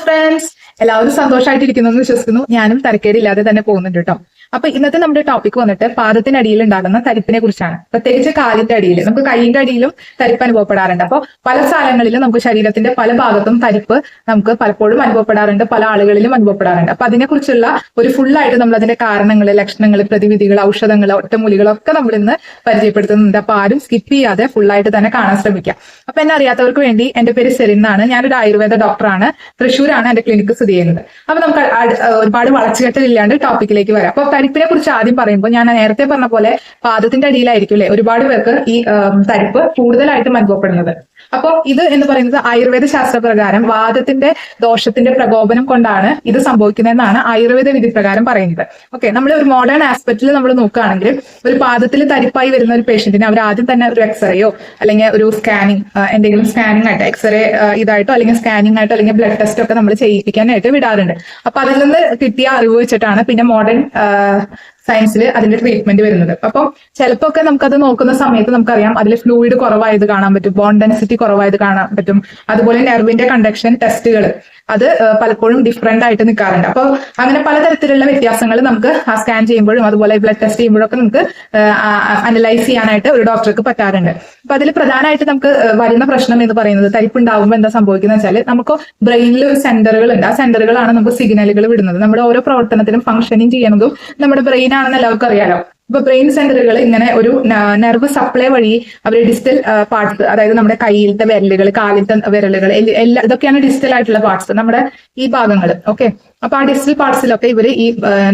Friends, എല്ലാവരും സന്തോഷമായിട്ടിരിക്കുന്നു എന്ന് വിശ്വസിക്കുന്നു. ഞാനും തരക്കേടില്ലാതെ തന്നെ പോകുന്നുണ്ട് കേട്ടോ. അപ്പൊ ഇന്നത്തെ നമ്മുടെ ടോപ്പിക് വന്നിട്ട് പാദത്തിനടിയിൽ ഉണ്ടാകുന്ന തരിപ്പിനെ കുറിച്ചാണ്. പ്രത്യേകിച്ച് കാലിന്റെ അടിയിൽ, നമുക്ക് കൈയിന്റെ അടിയിലും തരിപ്പ് അനുഭവപ്പെടാറുണ്ട്. അപ്പോൾ പല സ്ഥലങ്ങളിലും നമുക്ക് ശരീരത്തിന്റെ പല ഭാഗത്തും തരിപ്പ് നമുക്ക് പലപ്പോഴും അനുഭവപ്പെടാറുണ്ട്, പല ആളുകളിലും അനുഭവപ്പെടാറുണ്ട്. അപ്പൊ അതിനെക്കുറിച്ചുള്ള ഒരു ഫുള്ളായിട്ട് നമ്മൾ അതിന്റെ കാരണങ്ങൾ, ലക്ഷണങ്ങൾ, പ്രതിവിധികൾ, ഔഷധങ്ങൾ, ഒറ്റമൂലികളൊക്കെ നമ്മൾ ഇന്ന് പരിചയപ്പെടുത്തുന്നുണ്ട്. അപ്പൊ ആരും സ്കിപ്പ് ചെയ്യാതെ ഫുള്ളായിട്ട് തന്നെ കാണാൻ ശ്രമിക്കാം. അപ്പൊ എന്നെ അറിയാത്തവർക്ക് വേണ്ടി എന്റെ പേര് സെറിൻ എന്നാണ്. ഞാനൊരു ആയുർവേദ ഡോക്ടറാണ്. തൃശ്ശൂരാണ് എന്റെ ക്ലിനിക്ക് സ്ഥിതി ചെയ്യുന്നത്. അപ്പൊ നമുക്ക് ഒരുപാട് വളച്ചുകെട്ടലില്ലാണ്ട് ടോപ്പിക്കിലേക്ക് വരാം. അപ്പൊ തരിപ്പിനെ കുറിച്ച് ആദ്യം പറയുമ്പോൾ ഞാൻ നേരത്തെ പറഞ്ഞ പോലെ പാദത്തിന്റെ അടിയിലായിരിക്കും അല്ലെ ഒരുപാട് പേർക്ക് ഈ തരിപ്പ് കൂടുതലായിട്ടും അനുഭവപ്പെടുന്നത്. അപ്പോൾ ഇത് എന്ന് പറയുന്നത് ആയുർവേദ ശാസ്ത്രപ്രകാരം വാദത്തിന്റെ ദോഷത്തിന്റെ പ്രകോപനം കൊണ്ടാണ് ഇത് സംഭവിക്കുന്നതെന്നാണ് ആയുർവേദ വിധി പ്രകാരം പറയുന്നത്. ഓക്കെ, നമ്മൾ ഒരു മോഡേൺ ആസ്പെക്റ്റിൽ നമ്മൾ നോക്കുകയാണെങ്കിൽ ഒരു പാദത്തിൽ തരിപ്പായി വരുന്ന ഒരു പേഷ്യന്റിന് അവർ ആദ്യം തന്നെ ഒരു എക്സ്റേയോ അല്ലെങ്കിൽ ഒരു സ്കാനിങ്, എന്തെങ്കിലും സ്കാനിങ് ആയിട്ട് എക്സ്റേ ഇതായിട്ടോ അല്ലെങ്കിൽ സ്കാനിങ് ആയിട്ടോ അല്ലെങ്കിൽ ബ്ലഡ് ടെസ്റ്റ് ഒക്കെ നമ്മൾ ചെയ്യിപ്പിക്കാനായിട്ട് വിടാറുണ്ട്. അപ്പൊ അതിൽ നിന്ന് കിട്ടിയ അറിവ് വെച്ചിട്ടാണ് പിന്നെ മോഡേൺ സയൻസിൽ അതിന്റെ ട്രീറ്റ്മെന്റ് വരുന്നത്. അപ്പോൾ ചിലപ്പോൾ ഒക്കെ നമുക്കത് നോക്കുന്ന സമയത്ത് നമുക്കറിയാം അതിൽ ഫ്ലൂയിഡ് കുറവായത് കാണാൻ പറ്റും, ബോൺ ഡെൻസിറ്റി കുറവായത് കാണാൻ പറ്റും. അതുപോലെ നെർവിന്റെ കണ്ടക്ഷൻ ടെസ്റ്റുകൾ അത് പലപ്പോഴും ഡിഫറെന്റ് ആയിട്ട് നിൽക്കാറുണ്ട്. അപ്പോൾ അങ്ങനെ പലതരത്തിലുള്ള വ്യത്യാസങ്ങൾ നമുക്ക് ആ സ്കാൻ ചെയ്യുമ്പോഴും അതുപോലെ ബ്ലഡ് ടെസ്റ്റ് ചെയ്യുമ്പോഴൊക്കെ നമുക്ക് അനലൈസ് ചെയ്യാനായിട്ട് ഒരു ഡോക്ടർക്ക് പറ്റാറുണ്ട്. അപ്പൊ അതിൽ പ്രധാനമായിട്ട് നമുക്ക് വരുന്ന പ്രശ്നം എന്ന് പറയുന്നത് തരിപ്പുണ്ടാകുമ്പോൾ എന്താ സംഭവിക്കുന്നത് വെച്ചാൽ നമുക്ക് ബ്രെയിനിൽ ഒരു സെന്ററുകൾ ഉണ്ട്. ആ സെന്ററുകളാണ് നമുക്ക് സിഗ്നലുകൾ വിടുന്നത്. നമ്മുടെ ഓരോ പ്രവർത്തനത്തിനും ഫംഗ്ഷനിങ് ചെയ്യണതും നമ്മുടെ ബ്രെയിൻ ആണെന്ന് എല്ലാവർക്കും അറിയാലോ. ഇപ്പൊ ബ്രെയിൻ സെന്ററുകൾ ഇങ്ങനെ ഒരു നെർവ് സപ്ലൈ വഴി അവർ ഡിജിറ്റൽ പാർട്സ്, അതായത് നമ്മുടെ കയ്യിലത്തെ വിരലുകൾ, കാലിലത്തെ വിരലുകൾ, എല്ലാ ഇതൊക്കെയാണ് ഡിജിറ്റൽ ആയിട്ടുള്ള പാർട്സ്, നമ്മുടെ ഈ ഭാഗങ്ങൾ. ഓക്കെ, അപ്പൊ ആ ഡിജിറ്റൽ പാർട്സിലൊക്കെ ഇവർ ഈ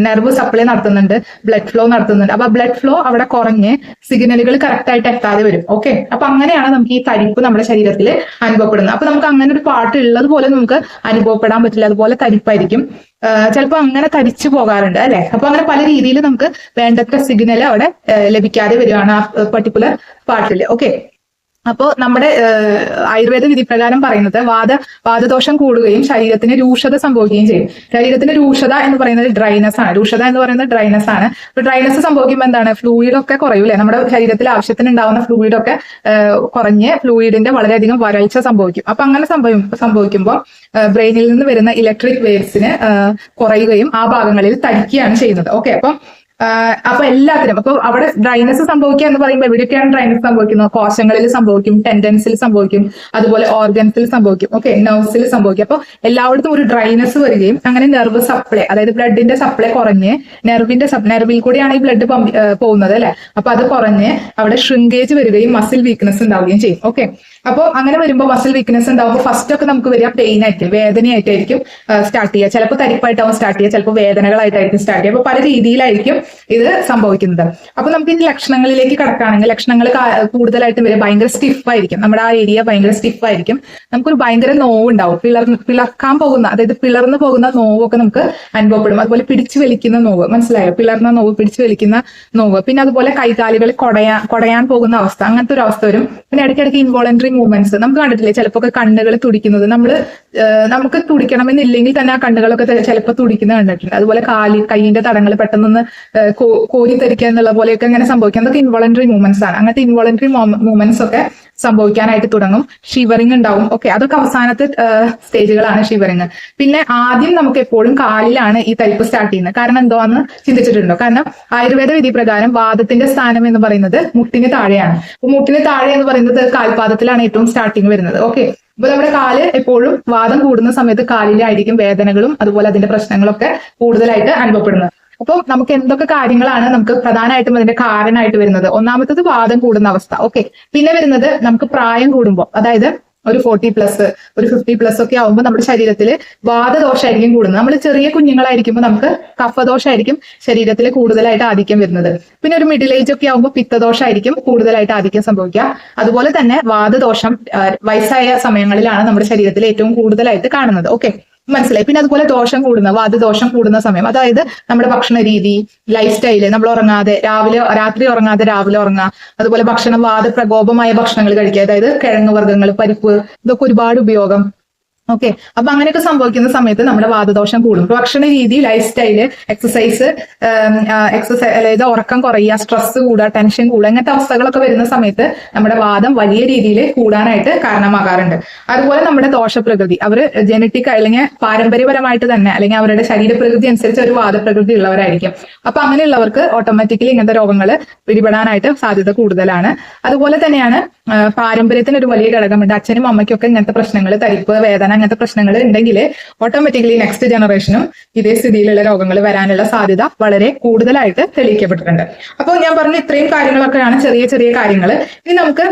നെർവ് സപ്ലൈ നടത്തുന്നുണ്ട്, ബ്ലഡ് ഫ്ലോ നടത്തുന്നുണ്ട്. അപ്പൊ ബ്ലഡ് ഫ്ലോ അവിടെ കുറഞ്ഞ് സിഗ്നലുകൾ കറക്റ്റ് ആയിട്ട് എത്താതെ വരും. ഓക്കെ, അപ്പൊ അങ്ങനെയാണ് നമുക്ക് ഈ തരിപ്പ് നമ്മുടെ ശരീരത്തിൽ അനുഭവപ്പെടുന്നത്. അപ്പൊ നമുക്ക് അങ്ങനെ ഒരു പാർട്ട് ഉള്ളത് പോലെ നമുക്ക് അനുഭവപ്പെടാൻ പറ്റില്ല, അതുപോലെ തരിപ്പായിരിക്കും. ചിലപ്പോൾ അങ്ങനെ തരിച്ചു പോകാറുണ്ട് അല്ലെ. അപ്പൊ അങ്ങനെ പല രീതിയിൽ നമുക്ക് വേണ്ടത്ര സിഗ്നൽ അവിടെ ലഭിക്കാതെ വരികയാണ് ആ പർട്ടിക്കുലർ പാർട്ടിൽ. ഓക്കെ, അപ്പോൾ നമ്മുടെ ആയുർവേദ വിധി പ്രകാരം പറയുന്നത് വാദദോഷം കൂടുകയും ശരീരത്തിന് രൂക്ഷത സംഭവിക്കുകയും ചെയ്യും. ശരീരത്തിന്റെ രൂക്ഷത എന്ന് പറയുന്നത് ഡ്രൈനസ് ആണ്. രൂക്ഷത എന്ന് പറയുന്നത് ഡ്രൈനസ് ആണ്. അപ്പൊ ഡ്രൈനസ് സംഭവിക്കുമ്പോൾ എന്താണ്, ഫ്ലൂയിഡ് ഒക്കെ കുറയൂലേ, നമ്മുടെ ശരീരത്തിൽ ആവശ്യത്തിന് ഉണ്ടാവുന്ന ഫ്ലൂയിഡ് ഒക്കെ കുറഞ്ഞ് ഫ്ലൂയിഡിന്റെ വളരെയധികം വരൾച്ച സംഭവിക്കും. അപ്പൊ അങ്ങനെ സംഭവിക്കുമ്പോൾ ബ്രെയിനിൽ നിന്ന് വരുന്ന ഇലക്ട്രിക് വേവ്സിന് കുറയുകയും ആ ഭാഗങ്ങളിൽ തടിക്കുകയാണ് ചെയ്യുന്നത്. ഓക്കെ, അപ്പൊ എല്ലാത്തിനും അപ്പൊ അവിടെ ഡ്രൈനസ് സംഭവിക്കുക എന്ന് പറയുമ്പോൾ എവിടെയൊക്കെയാണ് ഡ്രൈനസ് സംഭവിക്കുന്നത്? കോശങ്ങളിൽ സംഭവിക്കും, ടെൻഡൻസിൽ സംഭവിക്കും, അതുപോലെ ഓർഗൻസിൽ സംഭവിക്കും, ഓക്കെ, നെർവ്സിൽ സംഭവിക്കും. അപ്പൊ എല്ലായിടത്തും ഒരു ഡ്രൈനസ് വരികയും അങ്ങനെ നെർവ് സപ്ലൈ, അതായത് ബ്ലഡിന്റെ സപ്ലൈ കുറഞ്ഞ് നെർവിൽ കൂടിയാണ് ഈ ബ്ലഡ് പോകുന്നത് അല്ലെ. അപ്പൊ അത് കുറഞ്ഞ് അവിടെ ഷ്രിങ്കേജ് വരികയും മസിൽ വീക്ക്നെസ് ഉണ്ടാവുകയും ചെയ്യും. ഓക്കെ, അപ്പോൾ അങ്ങനെ വരുമ്പോൾ മസിൽ വീക്ക്നെസ് ഉണ്ടാവുമ്പോൾ ഫസ്റ്റ് ഒക്കെ നമുക്ക് വരിക പെയിൻ ആയിരിക്കും, വേദനയായിട്ടായിരിക്കും സ്റ്റാർട്ട് ചെയ്യുക. ചിലപ്പോൾ തരിപ്പായിട്ടാവും സ്റ്റാർട്ട് ചെയ്യുക, ചിലപ്പോൾ വേദനകളായിട്ടായിരിക്കും സ്റ്റാർട്ട് ചെയ്യുക. അപ്പൊ പല രീതിയിലായിരിക്കും ഇത് സംഭവിക്കുന്നത്. അപ്പൊ നമുക്ക് ഇനി ലക്ഷണങ്ങളിലേക്ക് കടക്കുകയാണെങ്കിൽ ലക്ഷണങ്ങൾ കൂടുതലായിട്ടും വരെ ഭയങ്കര സ്റ്റിഫായിരിക്കും, നമ്മുടെ ആ ഏരിയ ഭയങ്കര സ്റ്റിഫായിരിക്കും. നമുക്കൊരു ഭയങ്കര നോവ് ഉണ്ടാവും, പിളർക്കാൻ പോകുന്ന, അതായത് പിളർന്നു പോകുന്ന നോവൊക്കെ നമുക്ക് അനുഭവപ്പെടും. അതുപോലെ പിടിച്ചു വലിക്കുന്ന നോവ്, മനസ്സിലായോ, പിളർന്ന നോവ്, പിടിച്ചു വലിക്കുന്ന നോവ്. പിന്നെ അതുപോലെ കൈകാലുകൾ കൊടയാൻ പോകുന്ന അവസ്ഥ, അങ്ങനത്തെ ഒരു അവസ്ഥ വരും. പിന്നെ ഇടയ്ക്കിടയ്ക്ക് ഇൻവോളണ്ടറി മൂവ്മെന്റ്സ് നമുക്ക് കണ്ടിട്ടില്ലേ, ചിലപ്പോൾ കണ്ണുകൾ തുടിക്കുന്നത്, നമുക്ക് തുടിക്കണമെന്നില്ലെങ്കിൽ തന്നെ ആ കണ്ണുകളൊക്കെ ചിലപ്പോൾ തുടിക്കുന്നത് കണ്ടിട്ടുണ്ട്. അതുപോലെ കൈയിന്റെ തടങ്ങൾ പെട്ടെന്നൊന്ന് കോരിത്തരിക്കുക എന്നുള്ള പോലെയൊക്കെ അങ്ങനെ സംഭവിക്കാം. അതൊക്കെ ഇൻവോളണ്ടറി മൂവ്മെന്റ്സ് ആണ്. അങ്ങനത്തെ ഇൻവോളണ്ടറി മൂവ്മെന്റ്സ് ഒക്കെ സംഭവിക്കാനായിട്ട് തുടങ്ങും. ഷിവറിങ് ഉണ്ടാവും. ഓക്കെ, അതൊക്കെ അവസാനത്തെ സ്റ്റേജുകളാണ് ഷിവറിങ്. പിന്നെ ആദ്യം നമുക്ക് എപ്പോഴും കാലിലാണ് ഈ തരിപ്പ് സ്റ്റാർട്ട് ചെയ്യുന്നത്. കാരണം എന്തോന്ന് ചിന്തിച്ചിട്ടുണ്ടോ? കാരണം ആയുർവേദ വിധി പ്രകാരം വാദത്തിന്റെ സ്ഥാനം എന്ന് പറയുന്നത് മുട്ടിന് താഴെയാണ്. അപ്പൊ മുട്ടിന് താഴെ എന്ന് പറയുന്നത് കാൽപാദത്തിലാണ് ഏറ്റവും സ്റ്റാർട്ടിങ് വരുന്നത്. ഓക്കെ, അപ്പൊ നമ്മുടെ കാല് എപ്പോഴും വാദം കൂടുന്ന സമയത്ത് കാലിലായിരിക്കും വേദനകളും അതുപോലെ അതിന്റെ പ്രശ്നങ്ങളൊക്കെ കൂടുതലായിട്ട് അനുഭവപ്പെടുന്നത്. അപ്പോൾ നമുക്ക് എന്തൊക്കെ കാര്യങ്ങളാണ് നമുക്ക് പ്രധാനമായിട്ടും അതിന്റെ കാരണമായിട്ട് വരുന്നത്? ഒന്നാമത്തത് വാദം കൂടുന്ന അവസ്ഥ. ഓക്കെ, പിന്നെ വരുന്നത് നമുക്ക് പ്രായം കൂടുമ്പോൾ, അതായത് ഒരു 40+, ഒരു 50+ ഒക്കെ ആവുമ്പോൾ നമ്മുടെ ശരീരത്തിൽ വാദദോഷമായിരിക്കും കൂടുന്നത്. നമ്മൾ ചെറിയ കുഞ്ഞുങ്ങളായിരിക്കുമ്പോൾ നമുക്ക് കഫദോഷമായിരിക്കും ശരീരത്തിൽ കൂടുതലായിട്ട് ആധിക്യം വരുന്നത്. പിന്നെ ഒരു മിഡിൽ ഏജ് ഒക്കെ ആവുമ്പോൾ പിത്തദോഷമായിരിക്കും കൂടുതലായിട്ട് ആധിക്യം സംഭവിക്കുക. അതുപോലെ തന്നെ വാദദോഷം വയസ്സായ സമയങ്ങളിലാണ് നമ്മുടെ ശരീരത്തിൽ ഏറ്റവും കൂടുതലായിട്ട് കാണുന്നത്. ഓക്കെ, മനസ്സിലായി. പിന്നെ അതുപോലെ വാദദോഷം കൂടുന്ന സമയം, അതായത് നമ്മുടെ ഭക്ഷണ രീതി, ലൈഫ് സ്റ്റൈല്, നമ്മൾ രാത്രി ഉറങ്ങാതെ രാവിലെ ഉറങ്ങുക, അതുപോലെ വാദപ്രകോപമായ ഭക്ഷണങ്ങൾ കഴിക്കുക, അതായത് കിഴങ്ങ് വർഗ്ഗങ്ങൾ, പരിപ്പ്, ഇതൊക്കെ ഒരുപാട് ഉപയോഗം, ഓക്കെ. അപ്പൊ അങ്ങനെയൊക്കെ സംഭവിക്കുന്ന സമയത്ത് നമ്മുടെ വാതദോഷം കൂടും. ഭക്ഷണ രീതി, ലൈഫ് സ്റ്റൈല്, എക്സസൈസ്, അതായത് ഉറക്കം കുറയുക, സ്ട്രെസ് കൂടുക, ടെൻഷൻ കൂടുക, അങ്ങനത്തെ അവസ്ഥകളൊക്കെ വരുന്ന സമയത്ത് നമ്മുടെ വാദം വലിയ രീതിയിൽ കൂടാനായിട്ട് കാരണമാകാറുണ്ട്. അതുപോലെ നമ്മുടെ ദോഷപ്രകൃതി, അവർ ജനറ്റിക് അല്ലെങ്കിൽ പാരമ്പര്യപരമായിട്ട് തന്നെ അല്ലെങ്കിൽ അവരുടെ ശരീരപ്രകൃതി അനുസരിച്ച് ഒരു വാദപ്രകൃതി ഉള്ളവരായിരിക്കും. അപ്പൊ അങ്ങനെയുള്ളവർക്ക് ഓട്ടോമാറ്റിക്കലി ഇങ്ങനത്തെ രോഗങ്ങൾ പിടിപെടാനായിട്ട് സാധ്യത കൂടുതലാണ്. അതുപോലെ തന്നെയാണ് പാരമ്പര്യത്തിന് ഒരു വലിയ ഘടകമുണ്ട്. അച്ഛനും അമ്മയ്ക്കും ഒക്കെ ഇങ്ങനത്തെ പ്രശ്നങ്ങൾ, തരിപ്പ്, വേദന, അങ്ങനത്തെ പ്രശ്നങ്ങൾ ഉണ്ടെങ്കിൽ ഓട്ടോമാറ്റിക്കലി നെക്സ്റ്റ് ജനറേഷനും ഇതേ സ്ഥിതിയിലുള്ള രോഗങ്ങൾ വരാനുള്ള സാധ്യത വളരെ കൂടുതലായിട്ട് തെളിയിക്കപ്പെട്ടിട്ടുണ്ട്. അപ്പോൾ ഞാൻ പറഞ്ഞ ഇത്രയും കാര്യങ്ങളൊക്കെയാണ് ചെറിയ ചെറിയ കാര്യങ്ങൾ. ഇനി നമുക്ക്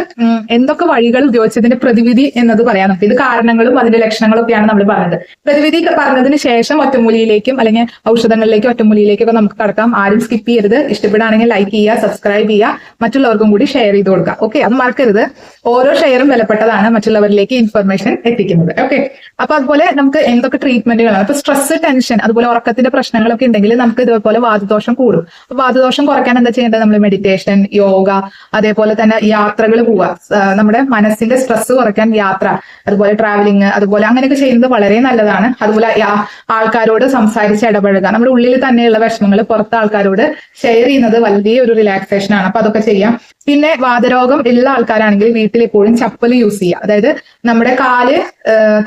എന്തൊക്കെ വഴികൾ ഉപയോഗിച്ചതിന്റെ പ്രതിവിധി എന്നത് പറയാം. നമുക്ക് ഇത് കാരണങ്ങളും അതിന്റെ ലക്ഷണങ്ങളും ഒക്കെയാണ് നമ്മൾ പറഞ്ഞത്. പ്രതിവിധി പറഞ്ഞതിന് ശേഷം ഒറ്റമൂലിയിലേക്കും അല്ലെങ്കിൽ ഔഷധങ്ങളിലേക്കും ഒറ്റമൂലിയിലേക്കും ഒക്കെ നമുക്ക് കടക്കാം. ആരും സ്കിപ്പ് ചെയ്യരുത്. ഇഷ്ടപ്പെടുകയാണെങ്കിൽ ലൈക്ക് ചെയ്യുക, സബ്സ്ക്രൈബ് ചെയ്യുക, മറ്റുള്ളവർക്കും കൂടി ഷെയർ ചെയ്ത് കൊടുക്കുക. ഓക്കെ, അത് മറക്കരുത്. ഓരോ ഷെയറും വിലപ്പെട്ടതാണ്, മറ്റുള്ളവരിലേക്ക് ഇൻഫർമേഷൻ എത്തിക്കുന്നത്. ഓക്കെ. അപ്പൊ അതുപോലെ നമുക്ക് എന്തൊക്കെ ട്രീറ്റ്മെന്റുകളാണ്, ഇപ്പൊ സ്ട്രെസ്, ടെൻഷൻ, അതുപോലെ ഉറക്കത്തിന്റെ പ്രശ്നങ്ങളൊക്കെ ഉണ്ടെങ്കിൽ നമുക്ക് ഇതുപോലെ വാതദോഷം കൂടും. അപ്പൊ വാതദോഷം കുറയ്ക്കാൻ എന്താ ചെയ്യേണ്ടത്? നമ്മൾ മെഡിറ്റേഷൻ, യോഗ, അതേപോലെ തന്നെ യാത്രകൾ പോവുക, നമ്മുടെ മനസ്സിന്റെ സ്ട്രെസ് കുറയ്ക്കാൻ യാത്ര, അതുപോലെ ട്രാവലിംഗ്, അതുപോലെ അങ്ങനെയൊക്കെ ചെയ്യുന്നത് വളരെ നല്ലതാണ്. അതുപോലെ ആൾക്കാരോട് സംസാരിച്ച് ഇടപഴകുക, നമ്മുടെ ഉള്ളിൽ തന്നെയുള്ള വിഷമങ്ങൾ പുറത്ത് ആൾക്കാരോട് ഷെയർ ചെയ്യുന്നത് വലിയൊരു റിലാക്സേഷൻ ആണ്. അപ്പൊ അതൊക്കെ ചെയ്യാം. പിന്നെ വാതരോഗം ഉള്ള ആൾക്കാരാണെങ്കിൽ വീട്ടിൽ എപ്പോഴും ചപ്പൽ യൂസ് ചെയ്യുക. അതായത് നമ്മുടെ കാല്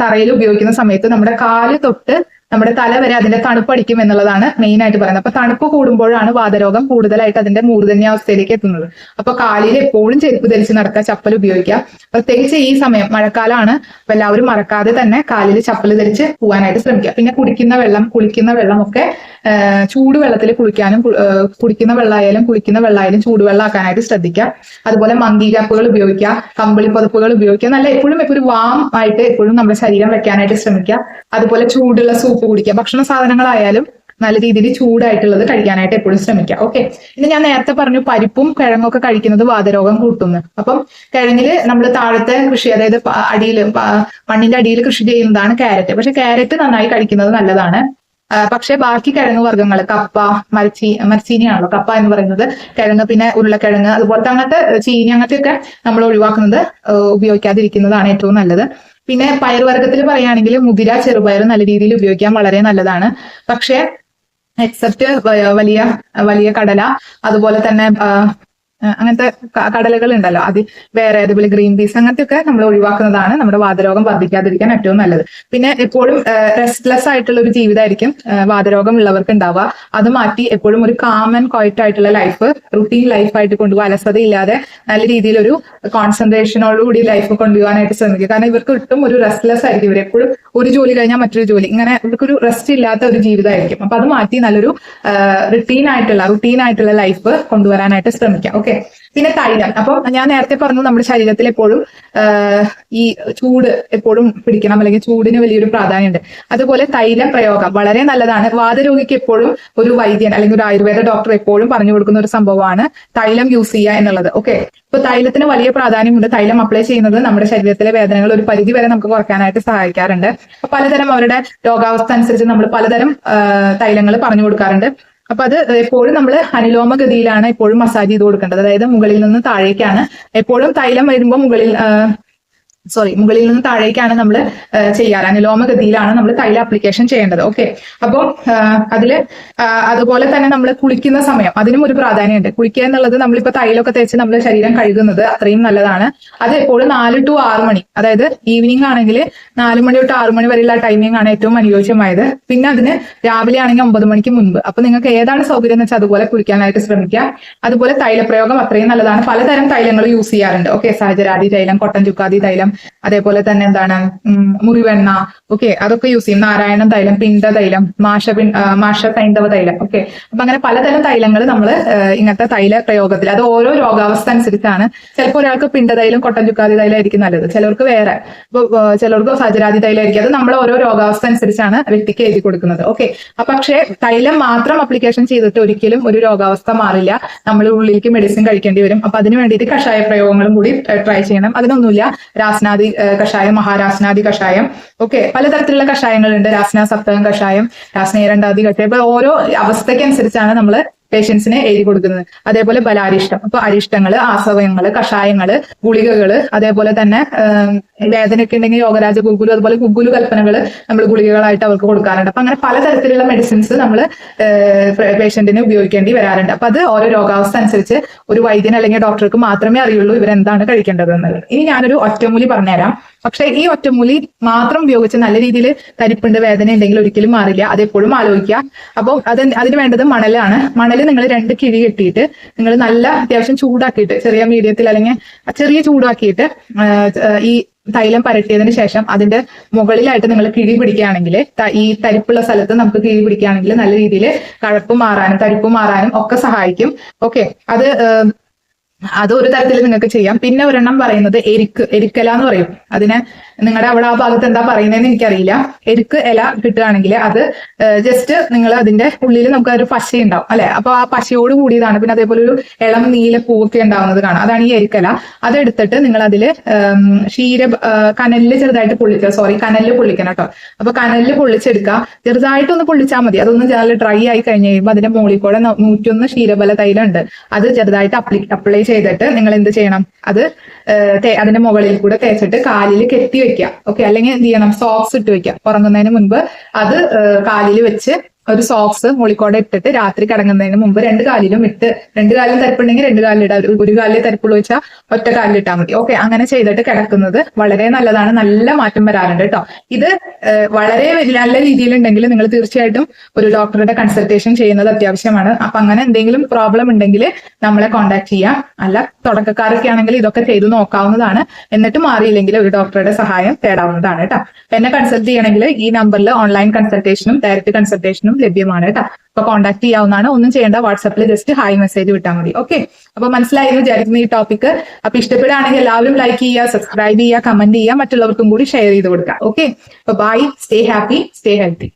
തറയിൽ ഉപയോഗിക്കുന്ന സമയത്ത് നമ്മുടെ കാല് തൊട്ട് നമ്മുടെ തല വരെ അതിന്റെ തണുപ്പടിക്കും എന്നുള്ളതാണ് മെയിൻ ആയിട്ട് പറയുന്നത്. അപ്പൊ തണുപ്പ് കൂടുമ്പോഴാണ് വാതരോഗം കൂടുതലായിട്ട് അതിന്റെ മൂർധന്യാവസ്ഥയിലേക്ക് എത്തുന്നത്. അപ്പൊ കാലിൽ എപ്പോഴും ചെരുപ്പ് ധരിച്ച് നടക്കുക, ചപ്പൽ ഉപയോഗിക്കുക. പ്രത്യേകിച്ച് ഈ സമയം മഴക്കാലമാണ്. അപ്പൊ എല്ലാവരും മറക്കാതെ തന്നെ കാലിൽ ചപ്പൽ ധരിച്ച് പോകാനായിട്ട് ശ്രമിക്കുക. പിന്നെ കുടിക്കുന്ന വെള്ളം, കുളിക്കുന്ന വെള്ളം ഒക്കെ ചൂടുവെള്ളത്തിൽ കുളിക്കാനും, കുടിക്കുന്ന വെള്ളമായാലും കുളിക്കുന്ന വെള്ളമായാലും ചൂടുവെള്ളം ആക്കാനായിട്ട് ശ്രദ്ധിക്കുക. അതുപോലെ മങ്കി ക്യാപ്പുകൾ ഉപയോഗിക്കുക, കമ്പിളി പുതപ്പുകൾ ഉപയോഗിക്കുക. നല്ല എപ്പോഴും വാം ആയിട്ട് എപ്പോഴും നമ്മുടെ ശരീരം വെക്കാനായിട്ട് ശ്രമിക്കുക. അതുപോലെ ചൂടുള്ള സൂപ്പ് കുടിക്കുക. ഭക്ഷണ സാധനങ്ങളായാലും നല്ല രീതിയിൽ ചൂടായിട്ടുള്ളത് കഴിക്കാനായിട്ട് എപ്പോഴും ശ്രമിക്കുക. ഓക്കെ. ഇനി ഞാൻ നേരത്തെ പറഞ്ഞു പരിപ്പും കിഴങ്ങും ഒക്കെ കഴിക്കുന്നത് വാതരോഗം കൂട്ടുന്നു. അപ്പം കിഴങ്ങില് നമ്മൾ താഴത്തെ കൃഷി, അതായത് അടിയിൽ മണ്ണിന്റെ അടിയിൽ കൃഷി ചെയ്യുന്നതാണ് ക്യാരറ്റ്. പക്ഷെ ക്യാരറ്റ് നന്നായി കഴിക്കുന്നത് നല്ലതാണ്. പക്ഷെ ബാക്കി കിഴങ്ങ് വർഗ്ഗങ്ങൾ, കപ്പ, മരച്ചീനിയാണല്ലോ കപ്പ എന്ന് പറയുന്നത്, കിഴങ്ങ്, പിന്നെ ഉരുളക്കിഴങ്ങ്, അതുപോലത്തെ അങ്ങനത്തെ ചീനി, അങ്ങനത്തെയൊക്കെ നമ്മൾ ഒഴിവാക്കുന്നത്, ഉപയോഗിക്കാതിരിക്കുന്നതാണ് ഏറ്റവും നല്ലത്. പിന്നെ പയറുവർഗ്ഗത്തിൽ പറയുകയാണെങ്കിൽ മുതിര, ചെറുപയർ നല്ല രീതിയിൽ ഉപയോഗിക്കാൻ വളരെ നല്ലതാണ്. പക്ഷെ എക്സെപ്റ്റ് വലിയ കടല, അതുപോലെ തന്നെ അങ്ങനത്തെ കടലകൾ ഉണ്ടല്ലോ, അത് വേറെ, അതുപോലെ ഗ്രീൻ പീസ്, അങ്ങനത്തെയൊക്കെ നമ്മൾ ഒഴിവാക്കുന്നതാണ് നമ്മുടെ വാതരോഗം വർദ്ധിക്കാതിരിക്കാൻ ഏറ്റവും നല്ലത്. പിന്നെ എപ്പോഴും റെസ്റ്റ്ലെസ് ആയിട്ടുള്ള ഒരു ജീവിതമായിരിക്കും വാതരോഗം ഉള്ളവർക്ക് ഉണ്ടാവുക. അത് മാറ്റി എപ്പോഴും ഒരു കാം ആൻഡ് ക്വയറ്റ് ആയിട്ടുള്ള ലൈഫ്, റുട്ടീൻ ലൈഫായിട്ട് കൊണ്ടുപോകുക. അലസതയില്ലാതെ നല്ല രീതിയിലൊരു കോൺസെൻട്രേഷനോടുകൂടി ലൈഫ് കൊണ്ടുപോകാനായിട്ട് ശ്രമിക്കുക. കാരണം ഇവർക്ക് ഒട്ടും ഒരു റെസ്റ്റ്ലെസ് ആയിരിക്കും. ഇവർ എപ്പോഴും ഒരു ജോലി കഴിഞ്ഞാൽ മറ്റൊരു ജോലി, ഇങ്ങനെ ഇവർക്കൊരു റെസ്റ്റ് ഇല്ലാത്ത ഒരു ജീവിതമായിരിക്കും. അപ്പൊ അത് മാറ്റി നല്ലൊരു റുട്ടീൻ ആയിട്ടുള്ള ലൈഫ് കൊണ്ടുവരാനായിട്ട് ശ്രമിക്കാം. ഓക്കെ. പിന്നെ തൈലം. അപ്പം ഞാൻ നേരത്തെ പറഞ്ഞു നമ്മുടെ ശരീരത്തിൽ എപ്പോഴും ഈ ചൂട് എപ്പോഴും പിടിക്കണം, അല്ലെങ്കിൽ ചൂടിന് വലിയൊരു പ്രാധാന്യമുണ്ട്. അതുപോലെ തൈലം പ്രയോഗം വളരെ നല്ലതാണ്. വാതരോഗിക്ക് എപ്പോഴും ഒരു വൈദ്യൻ അല്ലെങ്കിൽ ഒരു ആയുർവേദ ഡോക്ടർ എപ്പോഴും പറഞ്ഞു കൊടുക്കുന്ന ഒരു സംഭവമാണ് തൈലം യൂസ് ചെയ്യുക എന്നുള്ളത്. ഓക്കെ. ഇപ്പൊ തൈലത്തിന് വലിയ പ്രാധാന്യമുണ്ട്. തൈലം അപ്ലൈ ചെയ്യുന്നത് നമ്മുടെ ശരീരത്തിലെ വേദനകൾ ഒരു പരിധി വരെ നമുക്ക് കുറയ്ക്കാനായിട്ട് സഹായിക്കാറുണ്ട്. പലതരം അവരുടെ രോഗാവസ്ഥ അനുസരിച്ച് നമ്മൾ പലതരം തൈലങ്ങൾ പറഞ്ഞു കൊടുക്കാറുണ്ട്. അപ്പൊ അത് എപ്പോഴും നമ്മൾ അനുലോമ ഗതിയിലാണ് എപ്പോഴും മസാജ് ചെയ്ത് കൊടുക്കേണ്ടത്. അതായത് മുകളിൽ നിന്ന് താഴേക്കാണ് എപ്പോഴും തൈലം വരുമ്പോൾ മുകളിൽ നിന്ന് താഴേക്കാണ് നമ്മൾ ചെയ്യാറ്. അനുലോമഗതിയിലാണ് നമ്മൾ തൈല അപ്ലിക്കേഷൻ ചെയ്യേണ്ടത്. ഓക്കെ. അപ്പോൾ അതുപോലെ തന്നെ നമ്മൾ കുളിക്കുന്ന സമയം, അതിനും ഒരു പ്രാധാന്യമുണ്ട്. കുളിക്കുക എന്നുള്ളത് നമ്മളിപ്പോ തൈലൊക്കെ തേച്ച് നമ്മൾ ശരീരം കഴുകുന്നത് അത്രയും നല്ലതാണ്. അത് എപ്പോഴും 4 to 6 മണി, അതായത് ഈവനിങ് ആണെങ്കിൽ 4 മണി തൊട്ട് 6 മണി വരെയുള്ള ടൈമിംഗ് ആണ് ഏറ്റവും അനുയോജ്യമായത്. പിന്നെ അതിന് രാവിലെ ആണെങ്കിൽ 9 മണിക്ക് മുൻപ്. അപ്പൊ നിങ്ങൾക്ക് ഏതാണ് സൗകര്യം എന്ന് വെച്ചാൽ അതുപോലെ കുളിക്കാനായിട്ട് ശ്രമിക്കുക. അതുപോലെ തൈലപ്രയോഗം അത്രയും നല്ലതാണ്. പലതരം തൈലങ്ങൾ യൂസ് ചെയ്യാറുണ്ട്. ഓക്കെ. സഹചരാതി തൈലം, കൊട്ടൻ ചുക്കാതി തൈലം, അതേപോലെ തന്നെ മുറിവെണ്ണ, ഓക്കെ, അതൊക്കെ യൂസ് ചെയ്യും. നാരായണ തൈലം, പിണ്ട തൈലം, മാഷ സൈന്ധവ തൈലം. ഓക്കെ. അപ്പൊ അങ്ങനെ പലതരം തൈലങ്ങൾ നമ്മൾ ഇങ്ങനത്തെ തൈല പ്രയോഗത്തിൽ, അത് ഓരോ രോഗാവസ്ഥ അനുസരിച്ചാണ്. ചിലപ്പോൾ ഒരാൾക്ക് പിണ്ടതൈലം, കൊട്ടൻ ചുക്കാതി തൈലം ആയിരിക്കും നല്ലത്, ചിലർക്ക് വേറെ, ചിലർക്ക് സഹചരാതി തൈലമായിരിക്കും. അത് നമ്മൾ ഓരോ രോഗാവസ്ഥ അനുസരിച്ചാണ് വ്യക്തിക്ക് എഴുതി കൊടുക്കുന്നത്. ഓക്കെ. പക്ഷേ തൈലം മാത്രം അപ്ലിക്കേഷൻ ചെയ്തിട്ട് ഒരിക്കലും ഒരു രോഗാവസ്ഥ മാറില്ല. നമ്മൾ ഉള്ളിലേക്ക് മെഡിസിൻ കഴിക്കേണ്ടി വരും. അപ്പൊ അതിന് വേണ്ടിയിട്ട് കഷായ പ്രയോഗങ്ങളും കൂടി ട്രൈ ചെയ്യണം. അതിനൊന്നുമില്ല, രാസ്നാദി കഷായം, മഹാരാസ്നാദി കഷായം, ഓക്കെ, പലതരത്തിലുള്ള കഷായങ്ങളുണ്ട്. രാസ്ന സപ്തകം കഷായം, രാസ്ന ഇരണ്ടാദി കഷായം. ഇപ്പൊ ഓരോ അവസ്ഥയ്ക്കനുസരിച്ചാണ് നമ്മൾ പേഷ്യൻസിനെ എഴുതി കൊടുക്കുന്നത്. അതേപോലെ ബലാരിഷ്ടം, അപ്പൊ അരിഷ്ടങ്ങള്, ആസവയങ്ങള്, കഷായങ്ങള്, ഗുളികകള്, അതേപോലെ തന്നെ വേദനയൊക്കെ ഉണ്ടെങ്കിൽ യോഗരാജ ഗുഗുലു, അതുപോലെ ഗുഗുലു കൽപ്പനകൾ നമ്മൾ ഗുളികകളായിട്ട് അവർക്ക് കൊടുക്കാറുണ്ട്. അപ്പൊ അങ്ങനെ പലതരത്തിലുള്ള മെഡിസിൻസ് നമ്മൾ പേഷ്യന്റിന് ഉപയോഗിക്കേണ്ടി വരാറുണ്ട്. അപ്പൊ അത് ഓരോ രോഗാവസ്ഥ അനുസരിച്ച് ഒരു വൈദ്യൻ അല്ലെങ്കിൽ ഡോക്ടർക്ക് മാത്രമേ അറിയുള്ളൂ ഇവരെന്താണ് കഴിക്കേണ്ടത് എന്നുള്ളത്. ഇനി ഞാനൊരു ഒറ്റമൂലി പറഞ്ഞുതരാം. പക്ഷെ ഈ ഒറ്റമൂലി മാത്രം ഉപയോഗിച്ച് നല്ല രീതിയിൽ തരിപ്പുണ്ട്, വേദന ഉണ്ടെങ്കിൽ ഒരിക്കലും മാറില്ല. അതെപ്പോഴും ആലോചിക്കുക. അപ്പോൾ അതിന് വേണ്ടത് മണലാണ്. മണൽ നിങ്ങൾ 2 കിഴി കെട്ടിയിട്ട് നിങ്ങൾ നല്ല അത്യാവശ്യം ചൂടാക്കിയിട്ട്, ചെറിയ മീഡിയത്തിൽ അല്ലെങ്കിൽ ചെറിയ ചൂടാക്കിയിട്ട് ഈ തൈലം പരട്ടിയതിന് ശേഷം അതിന്റെ മുകളിലായിട്ട് നിങ്ങൾ കിഴി പിടിക്കുകയാണെങ്കിൽ, ഈ തരിപ്പുള്ള സ്ഥലത്ത് നമുക്ക് കിഴി പിടിക്കുകയാണെങ്കിൽ നല്ല രീതിയിൽ കഴപ്പ് മാറാനും തരിപ്പ് മാറാനും ഒക്കെ സഹായിക്കും. ഓക്കെ, അത് ഒരു തരത്തിൽ നിങ്ങൾക്ക് ചെയ്യാം. പിന്നെ ഒരെണ്ണം പറയുന്നത് എരിക്കല എന്ന് പറയും. അതിനെ നിങ്ങളുടെ അവിടെ ആ ഭാഗത്ത് എന്താ പറയുന്നതെന്ന് എനിക്കറിയില്ല. എരിക്ക് ഇല കിട്ടുകയാണെങ്കിൽ അത് ജസ്റ്റ് നിങ്ങൾ അതിന്റെ ഉള്ളിൽ നമുക്ക് ഒരു പശ ഉണ്ടാവും അല്ലെ, അപ്പൊ ആ പശയോട് കൂടിയതാണ്. പിന്നെ അതേപോലെ ഒരു ഇളം നീല പൂവൊക്കെ ഉണ്ടാവുന്നത് കാണാം, അതാണ് ഈ എരിക്കല. അതെടുത്തിട്ട് നിങ്ങൾ അതില് കനലില് ചെറുതായിട്ട് കനലില് പൊള്ളിക്കണം കേട്ടോ. അപ്പൊ കനലില് പൊള്ളിച്ചെടുക്കുക, ചെറുതായിട്ടൊന്ന് പൊള്ളിച്ചാൽ മതി. അതൊന്ന് നല്ല ഡ്രൈ ആയി കഴിഞ്ഞ് കഴിയുമ്പോൾ അതിന്റെ മുകളിൽ കൂടെ 101 ക്ഷീരബല തൈലം ഉണ്ട്, അത് ചെറുതായിട്ട് അപ്ലൈ ചെയ്തിട്ട് നിങ്ങൾ എന്ത് ചെയ്യണം, അത് അതിന്റെ മുകളിൽ കൂടെ തേച്ചിട്ട് കാലിൽ കെട്ടി വെക്കുക. ഓക്കെ, അല്ലെങ്കിൽ എന്ത് ചെയ്യണം, സോക്സ് ഇട്ട് വെക്കുക. ഉറങ്ങുന്നതിന് മുൻപ് അത് കാലിൽ വെച്ച് ഒരു സോക്സ് മുകളിക്കോടെ ഇട്ടിട്ട് രാത്രി കിടങ്ങുന്നതിന് മുമ്പ് 2 കാലിലും ഇട്ട്, 2 കാലിലും തരിപ്പുണ്ടെങ്കിൽ 2 കാലിലിടാം, ഒരു കാലിൽ തരിപ്പുള്ള വെച്ചാൽ ഒറ്റ കാലിലിട്ടാൽ മതി. ഓക്കെ, അങ്ങനെ ചെയ്തിട്ട് കിടക്കുന്നത് വളരെ നല്ലതാണ്. നല്ല മാറ്റം വരാറുണ്ട് കേട്ടോ. ഇത് വളരെ നല്ല രീതിയിലുണ്ടെങ്കിൽ നിങ്ങൾ തീർച്ചയായിട്ടും ഒരു ഡോക്ടറുടെ കൺസൾട്ടേഷൻ ചെയ്യുന്നത് അത്യാവശ്യമാണ്. അപ്പൊ അങ്ങനെ എന്തെങ്കിലും പ്രോബ്ലം ഉണ്ടെങ്കിൽ നമ്മളെ കോൺടാക്ട് ചെയ്യാം. അല്ല, തുടക്കക്കാരൊക്കെ ആണെങ്കിൽ ഇതൊക്കെ ചെയ്ത് നോക്കാവുന്നതാണ്. എന്നിട്ട് മാറിയില്ലെങ്കിൽ ഒരു ഡോക്ടറുടെ സഹായം തേടാവുന്നതാണ് കേട്ടോ. എന്നെ കൺസൾട്ട് ചെയ്യണമെങ്കിൽ ഈ നമ്പറിൽ ഓൺലൈൻ കൺസൾട്ടേഷനും ഡയറക്റ്റ് കൺസൾട്ടേഷനും ലഭ്യമാണ് കേട്ടോ. അപ്പൊ കോൺടാക്ട് ചെയ്യാവുന്നതാണ്. ഒന്നും ചെയ്യേണ്ട, വാട്സാപ്പിൽ ജസ്റ്റ് ഹായ് മെസ്സേജ് വിട്ടാൽ മതി. ഓക്കെ, അപ്പൊ മനസ്സിലായിരുന്നു വിചാരിക്കുന്നു ഈ ടോപ്പിക്. അപ്പൊ ഇഷ്ടപ്പെടുകയാണെങ്കിൽ എല്ലാവരും ലൈക്ക് ചെയ്യുക, സബ്സ്ക്രൈബ് ചെയ്യുക, കമന്റ് ചെയ്യുക, മറ്റുള്ളവർക്കും കൂടി ഷെയർ ചെയ്ത് കൊടുക്കുക. ഓക്കെ, അപ്പൊ bye, stay happy, stay healthy.